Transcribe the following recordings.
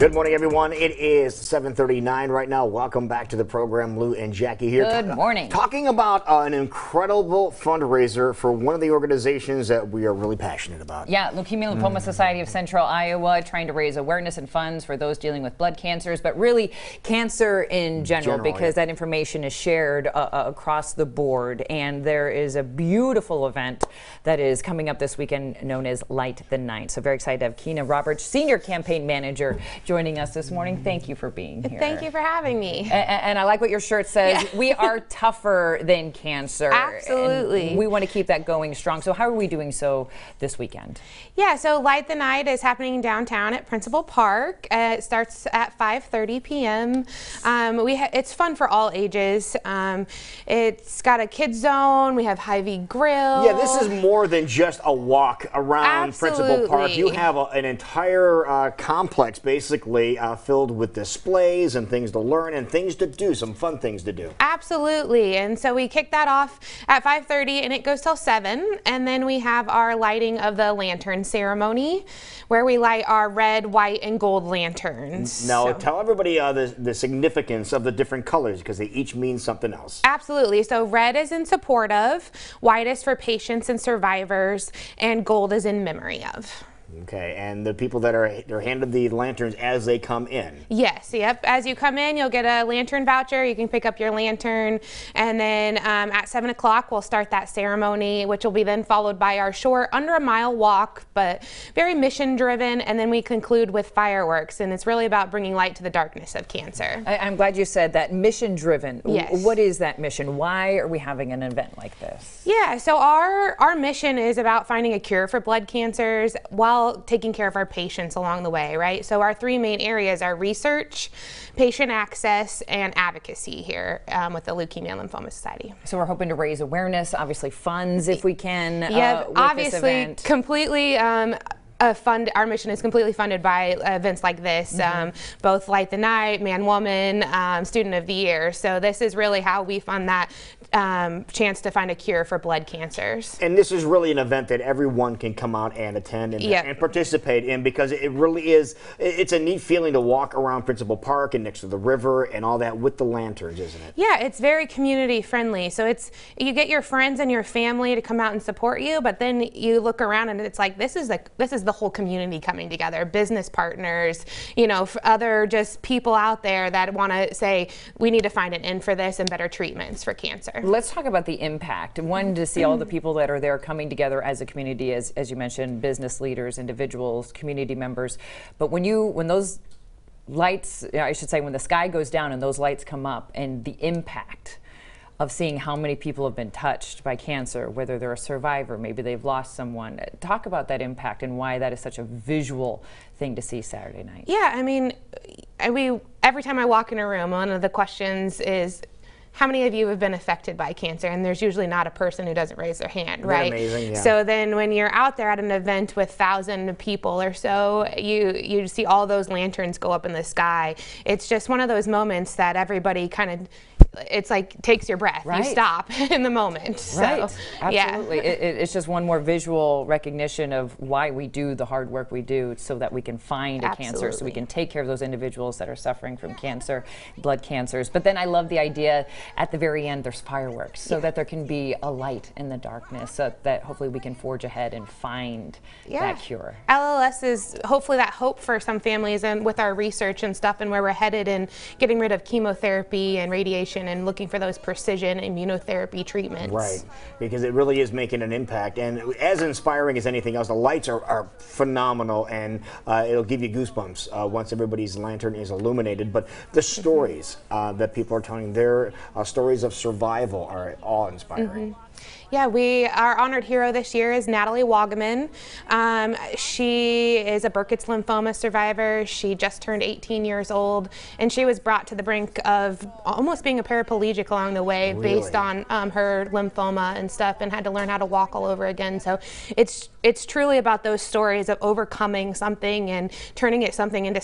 Good morning, everyone. It is 7:39 right now. Welcome back to the program. Lou and Jackie here. Good morning. Talking about an incredible fundraiser for one of the organizations that we are really passionate about. Yeah, Leukemia Lymphoma Society of Central Iowa, trying to raise awareness and funds for those dealing with blood cancers, but really cancer in general, because that information is shared across the board. And there is a beautiful event that is coming up this weekend known as Light the Night. So very excited to have Kina Roberts, Senior Campaign Manager, joining us this morning. Thank you for being here. Thank you for having me. And I like what your shirt says. Yeah. We are tougher than cancer. Absolutely. And we want to keep that going strong. So how are we doing so this weekend? Yeah, so Light the Night is happening downtown at Principal Park. It starts at 5:30 p.m. It's fun for all ages. It's got a kids zone. We have Hy-Vee grill. Yeah, this is more than just a walk around Principal Park. You have an entire complex basically filled with displays and things to learn and things to do, some fun things to do. Absolutely. And so we kick that off at 5:30 and it goes till 7. And then we have our lighting of the lantern ceremony where we light our red, white, and gold lanterns. Now, tell everybody the significance of the different colors, because they each mean something else. Absolutely. So red is in support of, white is for patients and survivors, and gold is in memory of. Okay, and the people that are handed the lanterns as they come in. Yes, yep. As you come in, you'll get a lantern voucher. You can pick up your lantern, and then at 7 o'clock, we'll start that ceremony, which will be then followed by our short, under a mile walk, but very mission-driven, and then we conclude with fireworks, and it's really about bringing light to the darkness of cancer. I'm glad you said that, mission-driven. Yes. What is that mission? Why are we having an event like this? Yeah, so our mission is about finding a cure for blood cancers while taking care of our patients along the way, right? So our three main areas are research, patient access, and advocacy here with the Leukemia Lymphoma Society. So we're hoping to raise awareness, obviously funds if we can. Yeah, with obviously, this event. Completely. Our mission is completely funded by events like this, both Light the Night, Man Woman, Student of the Year. So this is really how we fund that chance to find a cure for blood cancers. And this is really an event that everyone can come out and attend and participate in, because it really is, it's a neat feeling to walk around Principal Park and next to the river and all that with the lanterns, isn't it? Yeah, it's very community friendly. So you get your friends and your family to come out and support you, but then you look around and it's like, this is the whole community coming together, business partners, other just people out there that want to say, we need to find an end for this and better treatments for cancer. Let's talk about the impact. One, to see all the people that are there coming together as a community, as you mentioned, business leaders, individuals, community members. But when those lights, I should say, when the sky goes down and those lights come up, and the impact of seeing how many people have been touched by cancer, whether they're a survivor, maybe they've lost someone. Talk about that impact and why that is such a visual thing to see Saturday night. Yeah, I mean, every time I walk in a room, one of the questions is, how many of you have been affected by cancer? And there's usually not a person who doesn't raise their hand, right? Amazing, yeah. So then when you're out there at an event with 1,000 people or so, you see all those lanterns go up in the sky. It's just one of those moments that everybody kind of, it's like takes your breath. Right. You stop in the moment. Right, so, absolutely. Yeah. It's just one more visual recognition of why we do the hard work we do, so that we can find a cancer, so we can take care of those individuals that are suffering from cancer, blood cancers. But then I love the idea at the very end there's fireworks, so that there can be a light in the darkness, so that hopefully we can forge ahead and find that cure. LLS is hopefully that hope for some families, and with our research and stuff and where we're headed in getting rid of chemotherapy and radiation and looking for those precision immunotherapy treatments. Right, because it really is making an impact, and as inspiring as anything else, the lights are phenomenal, and it'll give you goosebumps once everybody's lantern is illuminated. But the stories that people are telling, their stories of survival, are awe-inspiring. Yeah, our honored hero this year is Natalie Wagaman. She is a Burkitt's lymphoma survivor. She just turned 18 years old, and she was brought to the brink of almost being a paraplegic along the way, based on her lymphoma and stuff, and had to learn how to walk all over again. So it's truly about those stories of overcoming something and turning it something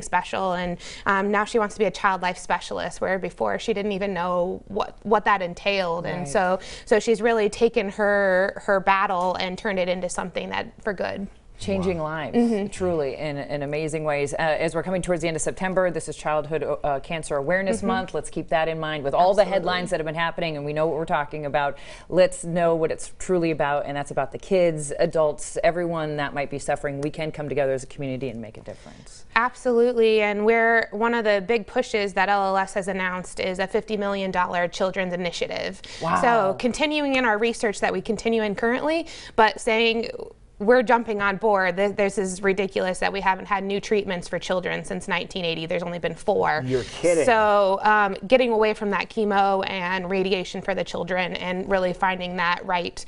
special. And now she wants to be a child life specialist, where before she didn't even know what that entailed. Right. And so she's really taken her battle and turned it into something that for good. changing lives, truly, in amazing ways. As we're coming towards the end of September, this is Childhood Cancer Awareness Month. Let's keep that in mind with all the headlines that have been happening, and we know what we're talking about. Let's know what it's truly about, and that's about the kids, adults, everyone that might be suffering. We can come together as a community and make a difference. Absolutely, and one of the big pushes that LLS has announced is a $50 million children's initiative. Wow. So continuing in our research that we continue in currently, but saying we're jumping on board. This is ridiculous that we haven't had new treatments for children since 1980. There's only been 4. You're kidding. So getting away from that chemo and radiation for the children and really finding that right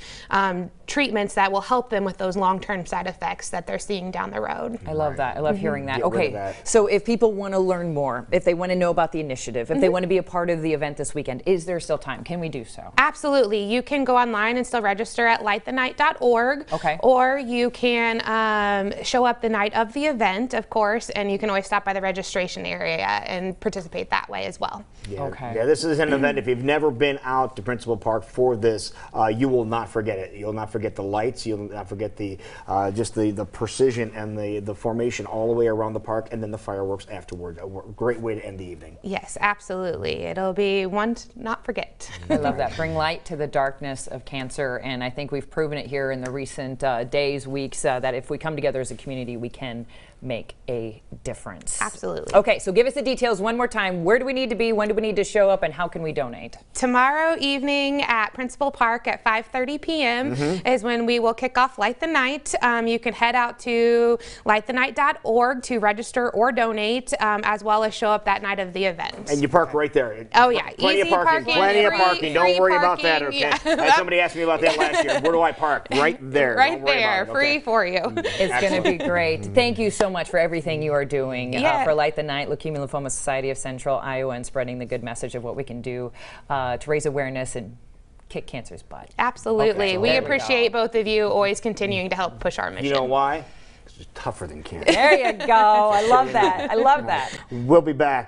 treatments that will help them with those long-term side effects that they're seeing down the road. I love that. I love hearing that. Get rid of Okay, that. so if people want to learn more, if they want to know about the initiative, if they want to be a part of the event this weekend, is there still time? Can we do so? Absolutely. You can go online and still register at lightthenight.org. Okay. Or you can show up the night of the event, of course, and you can always stop by the registration area and participate that way as well. Yeah. Okay. Yeah, this is an event. If you've never been out to Principal Park for this, you will not forget it. You'll not forget the lights. You'll not forget the just the precision and the formation all the way around the park, and then the fireworks afterward. A great way to end the evening. Yes, absolutely. It'll be one to not forget. I love that. Bring light to the darkness of cancer, and I think we've proven it here in the recent days, weeks, that if we come together as a community, we can make a difference. Absolutely. Okay, so give us the details one more time. Where do we need to be? When do we need to show up? And how can we donate? Tomorrow evening at Principal Park at 5:30 p.m. is when we will kick off Light the Night. You can head out to lightthenight.org to register or donate, as well as show up that night of the event. And you park right there. Oh, yeah. Plenty Easy of parking. parking, Plenty of free- parking. Don't free worry about that, parking, okay? yeah. Had somebody asked me about that last year. Where do I park? Right there. Right Don't worry there, about it, free okay? for you. It's going to be great. Thank you so much for everything you are doing Yeah. for Light the Night, Leukemia Lymphoma Society of Central Iowa, and spreading the good message of what we can do to raise awareness and kick cancer's butt. Absolutely. Okay, We there we appreciate both of you always continuing to help push our mission. You know why? It's tougher than cancer. There you go. I love that. I love that. We'll be back.